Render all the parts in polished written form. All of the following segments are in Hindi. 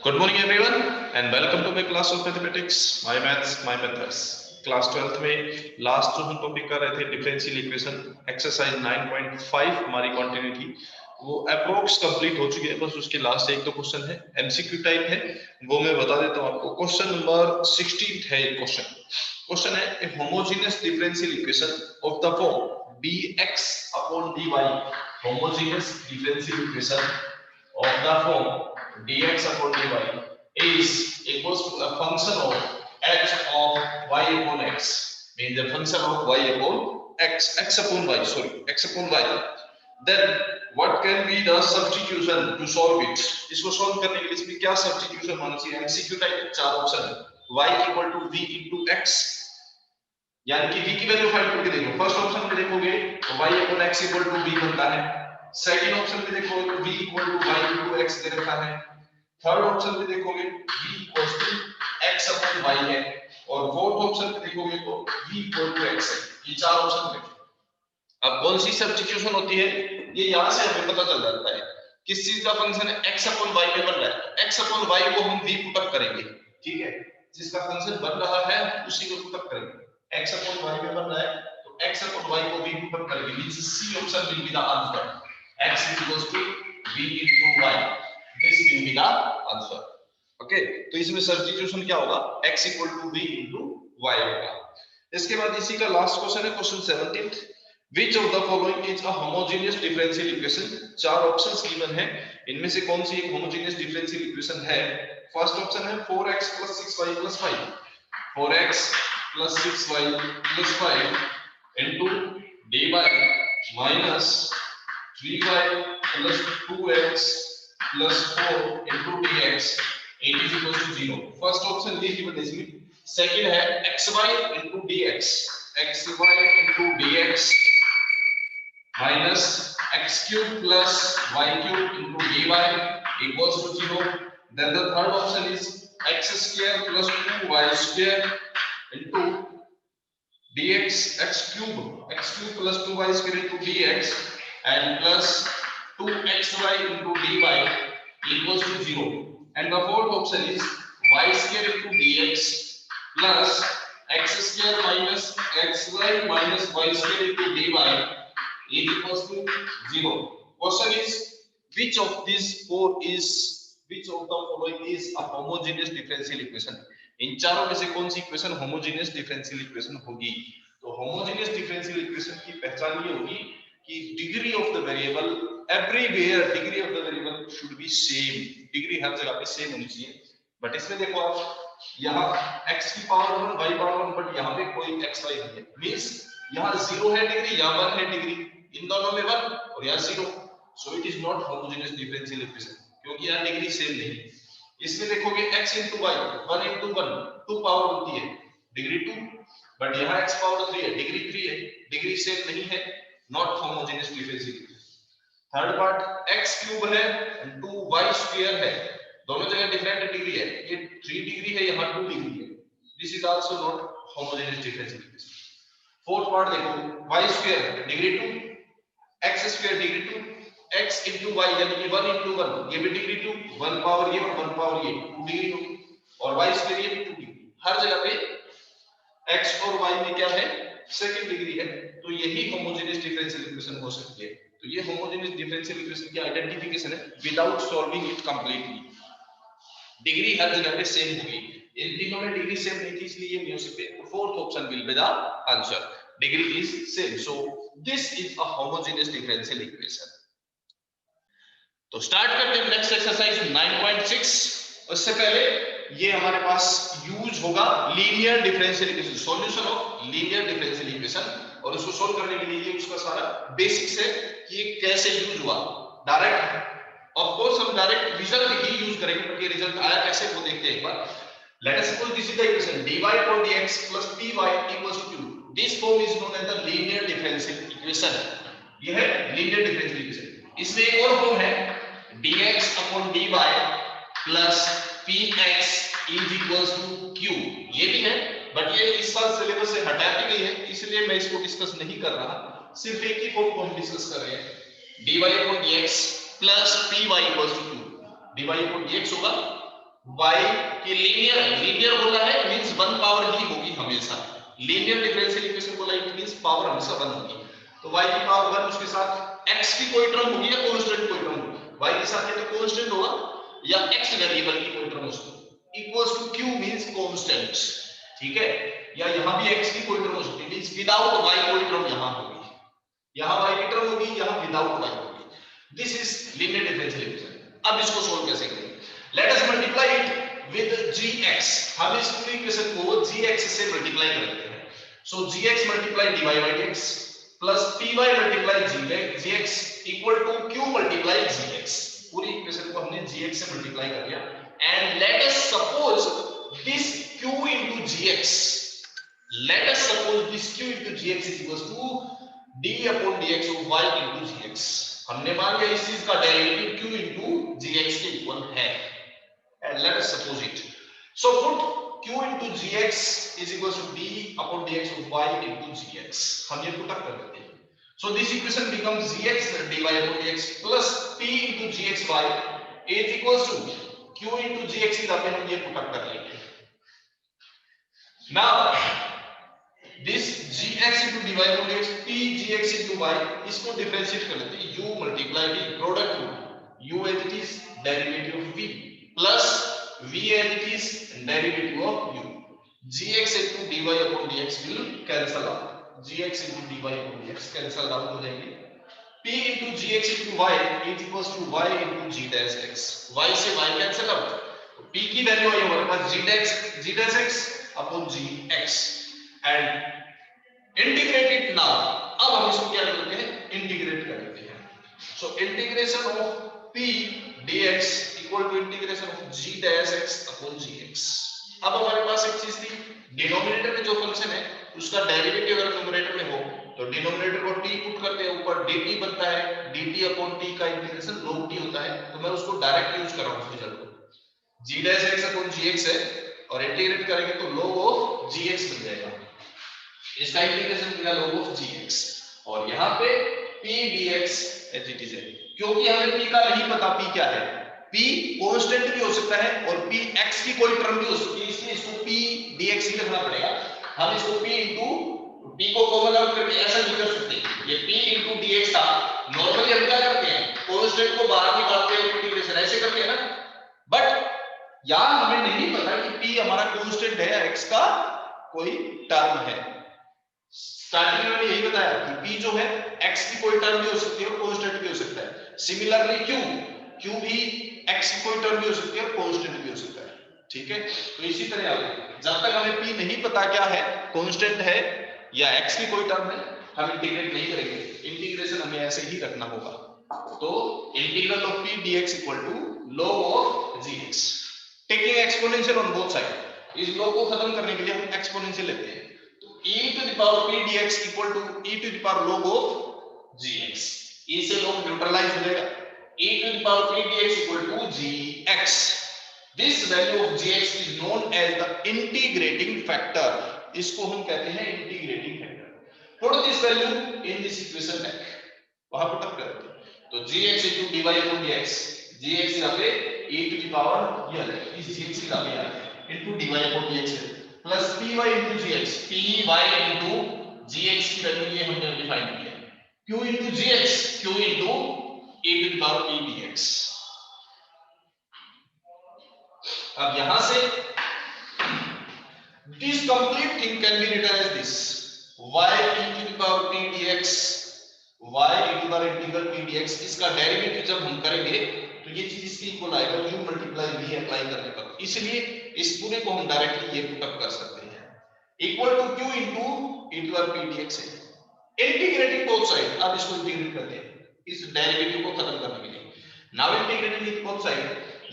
Good morning everyone and welcome to my class of mathematics, my maths, my methods. Class 12th में लास्ट जो हम टॉपिक कर रहे थे डिफरेंशियल इक्वेशन एक्सरसाइज 9.5 हमारी कंटिन्यू थी, वो अप्रोक्स कंप्लीट हो चुकी है। बस उसके लास्ट एक दो क्वेश्चन है, एमसीक्यू टाइप है, वो मैं बता देता हूँ आपको। क्वेश्चन नंबर 16 है। क्वेश्चन है a homogeneous differential equation of the form dx upon dy, homogeneous differential equation of the form dx upon dy is equals to a function of h of y upon x, means the function of y upon x upon y, x upon y. Then what can be the substitution to solve it? इसको सॉल्व करने के लिए इसमें क्या सब्स्टिट्यूशन होना चाहिए? एमसीक्यू टाइप चार option, y equal to v into x, यानी कि v की वैल्यू फाइंड करके देखो। फर्स्ट ऑप्शन में देखोगे तो y upon x equal to v बनता है। सेकंड ऑप्शन में देखोगे तो v equal to y into x दे रखा है। थर्ड ऑप्शन में देखोगे v equals to x upon y है, और फोर्थ ऑप्शन में देखोगे तो v equal to x है। ये चार ऑप्शन देखो। अब कौन सी सब्स्टिट्यूशन होती है ये यहां से हमें पता चल जाता है। किस चीज का फंक्शन है? x upon y में बन रहा है, x upon y को हम v पुट अप करेंगे, ठीक है? जिसका फंक्शन बन रहा है उसी को पुट अप करेंगे। x upon y में बन रहा है तो x upon y को v पुट अप करेंगे, means c option will be the answer. x equals to v into y, this will be the answer। Okay, तो इसमें सब्स्टिट्यूशन क्या होगा? x equal to v into y होगा। इसके बाद इसी का लास्ट क्वेश्चन है, question 17, which of the following is a homogeneous differential equation? चार ऑप्शंस गिवन है, इनमें से कौन सी एक होमोजेनियस डिफरेंशियल इक्वेशन है? फर्स्ट ऑप्शन है 4x + 6y + 5, 4x + 6y + 5 into dy minus 3y + 2x + 4 into dx, it is equal to 0। First option ये गिवन है इसमें। सेकंड है xy into dx, xy into dx minus x³ + y³ into dy equals to 0। Then the third option is x² + 2y² into dx, x³ + 2y² into dx and plus 2xy into dy equals to 0। And the fourth option is y² into dx plus x² minus xy minus y² into dy is equals to 0। Question is which of the following is a homogeneous differential equation? इन चारों में से कौन सी इक्वेशन होमोजेनियस डिफरेंशियल इक्वेशन होगी? तो होमोजेनियस डिफरेंशियल इक्वेशन की पहचान ये होगी कि degree of the variable everywhere, degree of the variable should be same, degree हर जगह पे सेम होनी चाहिए। बट इसमें देखो आप, यहाँ x की पावर 1 y पावर 1, बट यहाँ पे कोई x y नहीं है, मींस यहाँ 0 है डिग्री, यहाँ 1 है डिग्री, इन दोनों में 1 और यहाँ 0, so it is not homogeneous differential equation, क्योंकि यहाँ डिग्री सेम नहीं है। इसमें देखोगे x into y 1 into 1 2 power होती है, डिग्री 2, बट यहाँ x पावर 3 है, डिग्री 3 है, डिग्री सेम नहीं है, not homogeneous differential equation. Third part x³ है 2y² है, दोनों जगह डिफरेंट डिग्री है, ये 3 डिग्री है, यहाँ 2 डिग्री है, this is also not homogeneous differential equation. Fourth part देखो y² degree 2, x² degree 2, x into y यानी कि 1 into 1, ये भी डिग्री 2, 1 पावर ये और 1 पावर ये 2 डिग्री होगी, और y² ये भी 2 डिग्री, हर जगह पे x और y में क्या है? सेकंड डिग्री है, तो यही होमोजेनियस डिफरेंशियल इक्वेशन हो सकती है। तो ये होमोजेनियस डिफरेंशियल इक्वेशन की आइडेंटिफिकेशन है without solving it completely. Degree हर जगह पे सेम होगी, इन तीनों में डिग्री सेम नहीं थी इसलिए ये नहीं हो सकते, तो fourth option will be the answer, degree is same, so this is a homogeneous differential equation. तो स्टार्ट करते हैं नेक्स्ट एक्सरसाइज 9.6। उससे पहले ये हमारे पास यूज होगा linear differential equation, solution of linear differential equation, और उसको सोल्व करने के लिए ये उसका सारा बेसिक्स है कि ये कैसे यूज हुआ। डायरेक्ट ऑफ कोर्स हम डायरेक्ट रिजल्ट ही यूज करेंगे, बट ये रिजल्ट आया कैसे वो देखते हैं एक बार। Let us suppose this is the equation dy upon dx plus py equals to q, this form is known as the linear differential equation. ये है लीनियर डिफरेंशियल इक्वेशन। इसमें एक और फॉर्म है dx upon dy plus px is equals to q, ये भी है, बट ये इस बार सिलेबस से हटा दी गई है, इसलिए मैं इसको डिस्कस नहीं कर रहा, सिर्फ एक ही फॉर्म को हम डिस्कस कर रहे हैं। dy upon dx plus py equals to q, dy upon dx होगा y की लीनियर बोला है मींस वन पावर ही होगी हमेशा। लीनियर डिफरेंशियल इक्वेशन बोला इट मींस पावर हमेशा वन होगी। तो y की पावर 1 उसके साथ x की कोई टर्म होगी या कांस्टेंट कोई टर्म होगी। y के साथ या तो कांस्टेंट होगा या x वेरिएबल की कोई टर्म होगी equals to q means constant. ठीक है, या यहां भी x की कोई टर्म हो सकती है मींस विदाउट y कोई टर्म यहां होगी, यहां y की टर्म होगी, यहां विदाउट y होगी। This is linear differential equation. अब इसको सोल्व कैसे करेंगे? Let us multiply it with gx। हम इस पूरी इक्वेशन को gx से मल्टीप्लाई करते हैं। So gx multiply dy by dx plus py multiply gx equal to q multiply gx। पूरी इक्वेशन को हमने gx से मल्टीप्लाई कर लिया and let us suppose this q into gx, let us suppose this q into gx is equals to d upon dx of y into gx। हमने मान लिया इस चीज का डेरिवेटिव q into gx के इक्वल है and let us suppose it। So put q into gx is equals to d upon dx of y into gx। हम ये पुट अप कर देते हैं। So this equation becomes gx dy upon dx plus p into gxy is equals to q into gx इधर पे हम ये पुट अप कर लेंगे। Now this gx into dy upon dx p gx into y इसको डिफरेंशिएट कर लेते हैं। u multiply v product rule u as it is derivative of v plus v as it is derivative of u। gx into dy upon dx will cancel out, gx into dy upon dx cancel out हो जाएंगे। p into gx into y is equals to y into g dash x। y से y cancel out, p की वैल्यू आई हमारे पास g dash x upon gx and integrate it now। अब हम इसको क्या करते हैं? इंटीग्रेट कर लेते हैं। So integration of p dx equal to integration of g dash x upon gx। अब हमारे पास एक चीज थी, डिनोमिनेटर में जो फंक्शन है उसका डेरिवेटिव अगर न्यूमरेटर में हो तो डिनोमिनेटर को t पुट करते हैं, ऊपर dt बनता है, dt अपॉन t का इंटीग्रेशन log t होता है। तो मैं उसको डायरेक्ट यूज कर रहा हूं रिजल्ट को, g dash x upon gx है और इंटीग्रेट करेंगे तो log ऑफ gx बन जाएगा। इसका इंटीग्रेशन मिला log ऑफ gx और यहां पे p dx as it is है। क्योंकि हमें p का नहीं पता p क्या है, p कांस्टेंट भी हो सकता है और p x की कोई टर्म भी हो सकती है, इसलिए इसको p dx ही लिखना पड़ेगा। हम इसको p into p को कॉमन आउट करके ऐसा लिख कर सकते हैं, ये p into dx था। नॉर्मली हम क्या करते हैं, कांस्टेंट को बाहर निकालते हैं, इंटीग्रेशन ऐसे करते हैं ना। बट यहां हमें नहीं पता कि p हमारा कांस्टेंट है या x का कोई टर्म है। स्टार्टिंग में यही बताया कि p जो है x की कोई टर्म भी हो सकती है और कांस्टेंट भी हो सकता है। सिमिलरली q भी x की कोई टर्म भी हो सकती है और कांस्टेंट भी हो सकता है। ठीक है, तो इसी तरह आगे जब तक हमें p नहीं पता क्या है, कांस्टेंट है या x की कोई टर्म है, हम इंटीग्रेट नहीं करेंगे। इंटीग्रेशन हमें ऐसे ही रखना होगा। तो integral of p dx equal to log of gx taking exponential on both side. इस log को खत्म करने के लिए हम एक्सपोनेंशियल लेते हैं, e to the power p dx equal to e to the power log of gx। e से log न्यूट्रलाइज हो जाएगा, e to the power p dx equal to gx। this value of gx is known as the integrating factor। इसको हम कहते हैं integrating factor. put this value in this equation back, वहां पुट अप करते हैं तो gx into dy upon dx, gx यहां पे e to the power ये है, इस gx की वैल्यू आ है into dy upon dx है plus py into gx, py into gx की वैल्यू ये हमने डिफाइन की है, q into gx, q into e to the power p dx। अब यहां से this complete thing can be written as this, y e to the power p dx, y e to the power integral p dx। इसका डेरिवेटिव जब हम करेंगे तो ये चीज इसकी इक्वल आएगा u मल्टीप्लाई v अप्लाई करने पर। इसलिए इस पूरे को हम डायरेक्टली ये पुट अप कर सकते हैं, equal to q into e to the power p dx है। इंटीग्रेटिंग बोथ साइड, अब इसको इंटीग्रेट करते हैं इस डेरिवेटिव को खत्म करने के लिए। Now integrating it both side,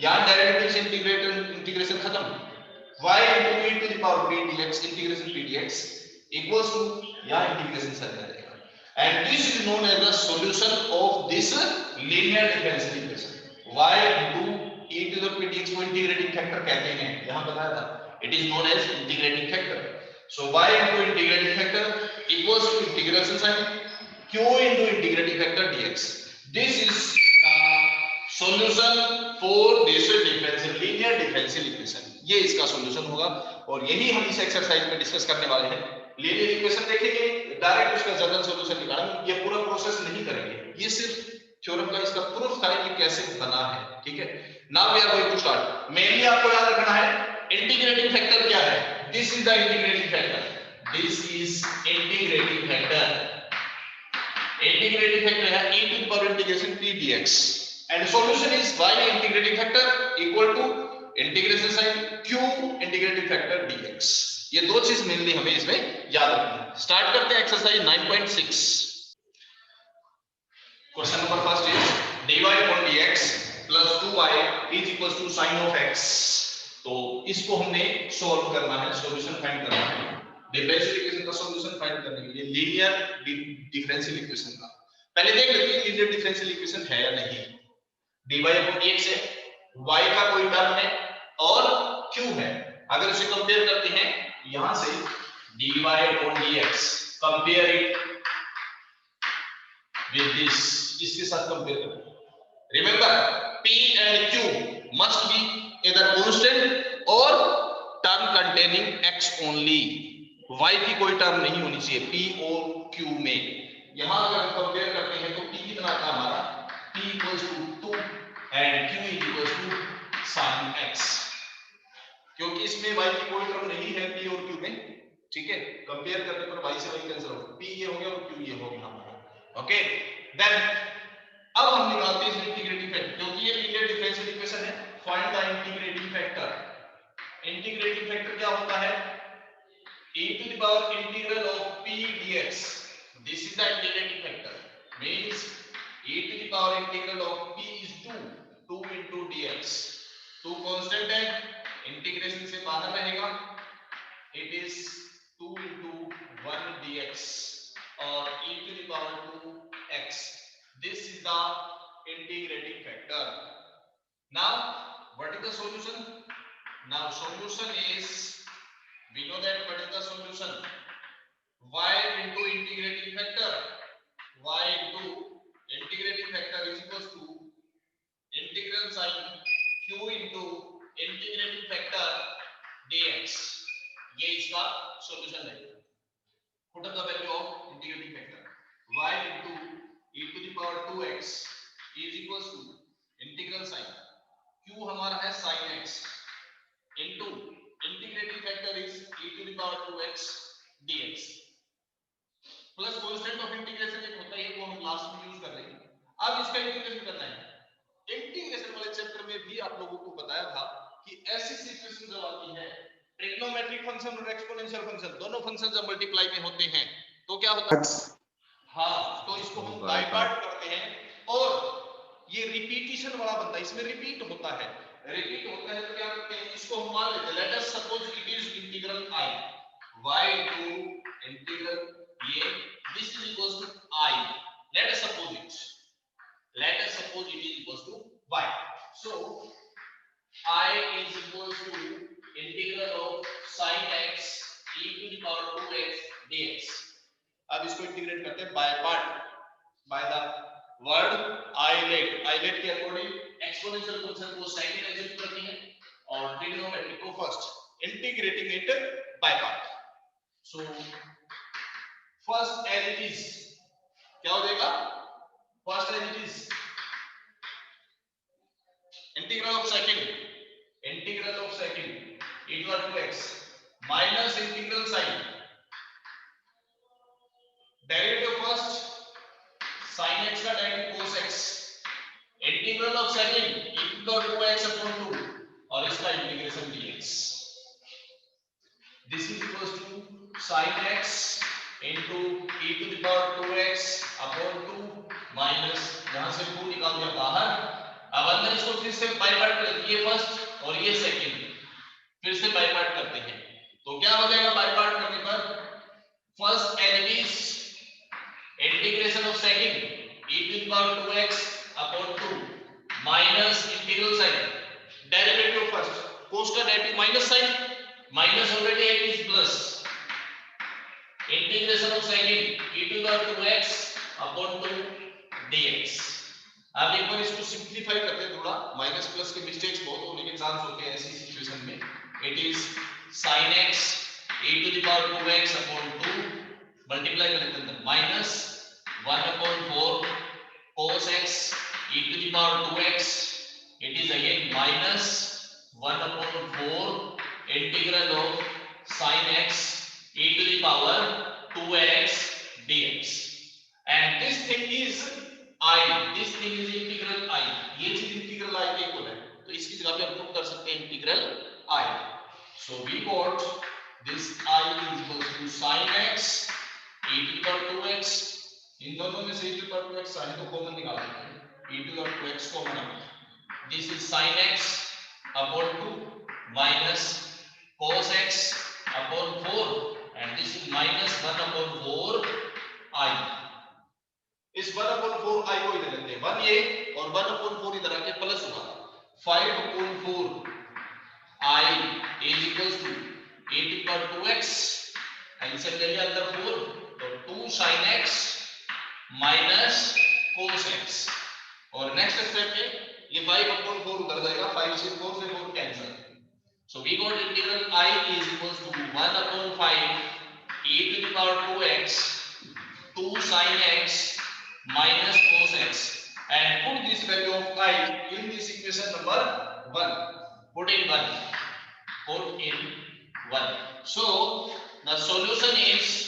यहां डेरिवेटिव से इंटीग्रेशन खत्म, y into e to the power p dx integration p dx equals to यहां इंटीग्रेशन चल जाएगा and this is known as the solution of this linear differential equation। y into e to the p dx को इंटीग्रेटिंग फैक्टर कहते हैं, यहां बताया था, it is known as integrating factor। so y into integrating factor equals to integration sign q into integrating factor dx। this is the solution for this differential linear differential ये इसका सॉल्यूशन होगा और यही हम इस एक्सरसाइज में डिस्कस करने वाले हैं। लीनियर इक्वेशन देखेंगे, डायरेक्ट उसका जनरल सॉल्यूशन निकालेंगे, ये पूरा प्रोसेस नहीं करेंगे, ये सिर्फ थ्योरम का इसका प्रूफ था कि कैसे बना है, ठीक है। Now we are going to start. Mainly आपको याद रखना है इंटीग्रेटिंग फैक्टर क्या है। This is the integrating factor, this is integrating factor. Integrating factor है e to the power integration p dx and solution is y integrating factor equal to integration sign q integrating factor dx। ये दो चीज मेनली हमें इसमें याद रखनी है। स्टार्ट करते हैं exercise 9.6। Question number first is dy upon dx plus 2y is equals to sin of x। तो इसको हमने सॉल्व करना है, सॉल्यूशन फाइंड करना है। डिफरेंशियल इक्वेशन का सॉल्यूशन फाइंड करने के लिए लीनियर डिफरेंशियल इक्वेशन का पहले देख लेते हैं लीनियर डिफरेंशियल इक्वेशन है या नहीं। dy upon dx है, y का कोई टर्म है और q है। अगर उसे कंपेयर करते हैं यहां से dy upon dx, compare it with this, इसके साथ कंपेयर करें। Remember, P and Q must be either constant or term containing X only। Y की कोई टर्म नहीं होनी चाहिए P और Q में। यहाँ अगर हम कंपेयर करते हैं तो P कितना आता है हमारा, P equals to 2 and Q equals to sin X। क्योंकि इसमें Y की कोई टर्म नहीं है P और Q में, ठीक है। कंपेयर करने पर Y से Y कैंसिल होगा, P ये हो गया और Q ये हो गया हमारा। ओके, देन अब हम निकालते हैं इंटीग्रेटिंग फैक्टर, क्योंकि ये लीनियर डिफरेंशियल इक्वेशन है। Find the integrating factor. Integrating factor क्या होता है, e to the power integral of p dx। This is the integrating factor, means e to the power integral of p is 2 into dx। 2 constant है, इंटीग्रेशन से बाहर रहेगा, it is 2 into 1 dx or e to the power 2x। This is the integrating factor। Now what is the solution? Now solution is, we know that what is the solution, y into integrating factor, y into integrating factor is equals to integral sin q into integrating factor dx। ये इसका solution है। Put up the value of integrating factor, y into e to the power 2x is equals to integral sin q हमारा है sin x into integrating factor is e to the power 2x dx plus constant of integration एक होता है, वो हम लास्ट में यूज कर लेंगे। अब इसका इंटीग्रेशन करना है। इंटीग्रेशन वाले चैप्टर में भी आप लोगों को बताया था कि ऐसी सिचुएशन जब आती है ट्रिग्नोमेट्रिक फंक्शन और एक्सपोनेंशियल फंक्शन दोनों फंक्शन जब मल्टीप्लाई में होते हैं तो क्या होता है, हाँ, तो इसको हम बाय पार्ट करते हैं और ये रिपीटिशन वाला बनता है, इसमें रिपीट होता है। रिपीट होता है तो क्या करते हैं, इसको हम मान लेते हैं, let us suppose it is integral i y to integral ये, this is equals to i, let us suppose it, let us suppose it is equals to y। So i is equals to integral of sin x e to the power 2x dx। अब इसको इंटीग्रेट करते हैं by part, by the word ILATE. ILATE के अकॉर्डिंग एक्सपोनेंशियल फंक्शन को सेकंड एज्यूम करते हैं और ट्रिग्नोमेट्रिक को first, integrating it by part. So first as it is क्या हो जाएगा, first as it is integral of second, integral of second e to 2x minus integral sign derivative first sin x का derivative cos x, integral of second e to 2x upon 2 और इसका integration dx। This is equals to sin x into e to the power 2x upon 2 माइनस यहां से 2 निकाल दिया बाहर। अब अंदर इसको फिर से बाय पार्ट कर दिए, फर्स्ट और ये सेकंड फिर से बाय पार्ट करते हैं तो क्या हो जाएगा बाय पार्ट करने पर, first as it is integration of second e to the power 2x upon 2 minus integral sign derivative first, cos का derivative minus sine, minus already है is plus, integration of second e to the power 2x upon 2 dx। अब एक बार इसको सिंपलीफाई करते हैं थोड़ा, माइनस प्लस के मिस्टेक्स बहुत होने के चांस होते हैं ऐसी सिचुएशन में। it is sin x e to the power 2x upon 2 multiply करते हैं minus 1 upon 4 cos x e to the power 2x, it is again minus 1 upon 4 integral of sin x e to the power 2x dx, and this thing is I, this thing is integral I, ये चीज इंटीग्रल I के इक्वल है, तो इसकी जगह पे हम पुट कर सकते हैं integral I. So we got this I is equal to sin x e to the power 2x, इन दोनों में से e to the power 2x sin तो कॉमन निकाल सकते हैं, e to the power 2x common है, this is sin x upon 2 minus cos x upon 4 and this is minus 1 upon 4 I. इस 1 upon 4 I को इधर लेते हैं, 1 ये और 1 upon 4 इधर आके प्लस होगा, 5 upon 4 I is equals to e to the power 2x, LCM ले लिया अंदर 4 तो 2 sin x minus cos x, और नेक्स्ट स्टेप में ये 5 upon 4 उधर जाएगा, 5 से 4 से 4 cancel, so we got integral I is equals to 1 upon 5 e to the power 2x 2 sin x minus cos x, and put this value of I in this equation number 1, put in 1, put in 1. So the solution is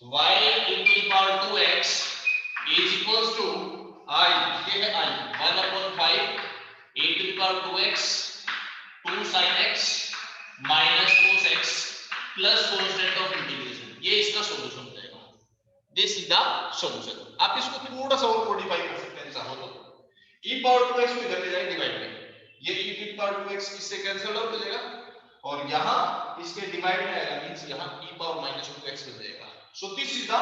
y into the power 2x is equals to I, ये है I 1 upon 5 e to the power 2x 2 sin x minus cos x plus constant of integration, ये इसका सॉल्यूशन हो जाएगा, दिस इज द सॉल्यूशन. आप इसको थोड़ा सा और मॉडिफाई कर सकते हैं चाहो तो, e पावर 2x को इधर ले जाएंगे डिवाइड में, ये e to the power 2x इससे कैंसिल आउट हो जाएगा और यहां इसके डिवाइड में आएगा, मींस यहां e पावर -2x हो जाएगा. So this is the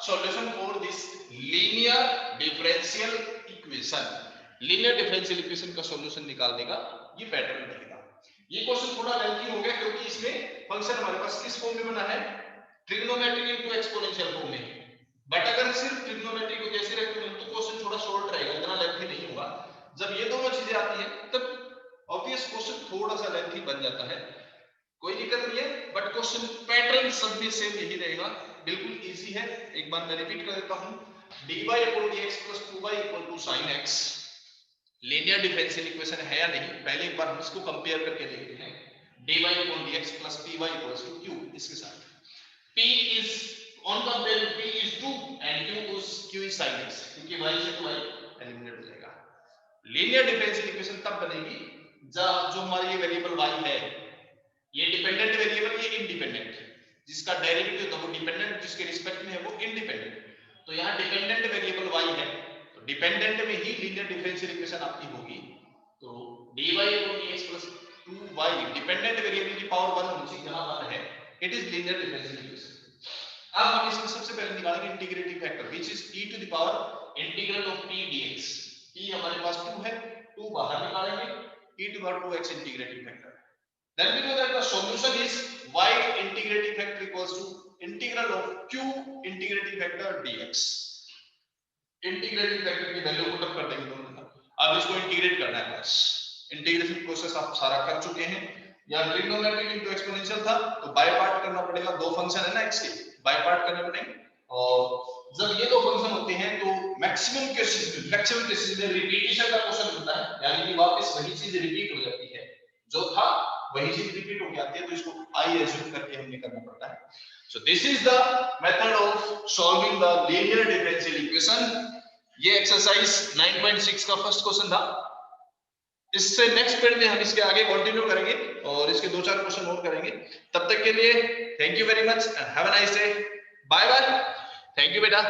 solution for this linear differential equation. Linear differential equation का सॉल्यूशन निकालने का ये पैटर्न रहेगा. ये क्वेश्चन थोड़ा लेंथी हो गया क्योंकि इसमें फंक्शन हमारे पास किस फॉर्म में बना है, ट्रिग्नोमेट्रिक इनटू एक्सपोनेंशियल फॉर्म में, बट अगर सिर्फ ट्रिग्नोमेट्री को जैसे रखते हैं तो क्वेश्चन थोड़ा शॉर्ट रहेगा, इतना लेंथी नहीं होगा. जब ये दोनों चीजें आती हैं तब ऑब्वियस क्वेश्चन थोड़ा सा लेंथी बन जाता है, कोई दिक्कत नहीं है, बट क्वेश्चन पैटर्न सब में सेम यही रहेगा, बिल्कुल इजी है. एक बार मैं रिपीट कर देता हूं, dy upon dx plus 2y equal to sin x linear differential equation है या नहीं, पहले एक बार हम इसको कंपेयर करके देखते हैं. dy upon dx plus py equals to q, इसके साथ p is on compare p is 2 and q is sin x, क्योंकि y से y एलिमिनेट हो जाएगा. लीनियर डिफरेंशियल इक्वेशन तब बनेगी जब जो हमारी ये वेरिएबल y है, ये डिपेंडेंट वेरिएबल, ये इंडिपेंडेंट, जिसका डेरिवेटिव तो वो डिपेंडेंट, जिसके रिस्पेक्ट में है वो इंडिपेंडेंट. तो यहाँ डिपेंडेंट वेरिएबल y है, तो डिपेंडेंट में ही लीनियर डिफरेंशियल इक्वेशन आपकी होगी. तो dy upon dx plus 2y dependent variable की पावर 1 होनी चाहिए, यहाँ 1 है, it is linear differential equation. अब हम इसमें सबसे पहले निकालेंगे integrating factor which is e to the power integral of p dx. p हमारे पास 2 है, 2 बाहर निकालेंगे, e to the power 2x integrating factor. Then we know that the solution is y integrating factor equals to integral of q integrating factor dx. Integrating factor की वैल्यू पुट अप कर देंगे दोनों का. अब इसको इंटीग्रेट करना है, बस इंटीग्रेशन प्रोसेस आप सारा कर चुके हैं. या ट्रिग्नोमेट्रिक इनटू एक्सपोनेंशियल था तो बाय पार्ट करना पड़ेगा, दो फंक्शन है ना x के, बाय पार्ट करने पड़ेंगे. और जब ये दो फंक्शन होते हैं तो मैक्सिमम केसेस में रिपीटिशन का क्वेश्चन होता है, यानी कि वापस वही चीज रिपीट हो जाती है, जो था वही चीज रिपीट हो जाती है, तो इसको आई एज्यूम करके हमें करना पड़ता है. So this is the method of solving the linear differential equation. ये एक्सरसाइज 9.6 का फर्स्ट क्वेश्चन था. इससे नेक्स्ट पीरियड में हम इसके आगे कंटिन्यू करेंगे और इसके 2-4 क्वेश्चन और करेंगे. तब तक के लिए thank you very much and have a nice day. Bye bye. Thank you बेटा.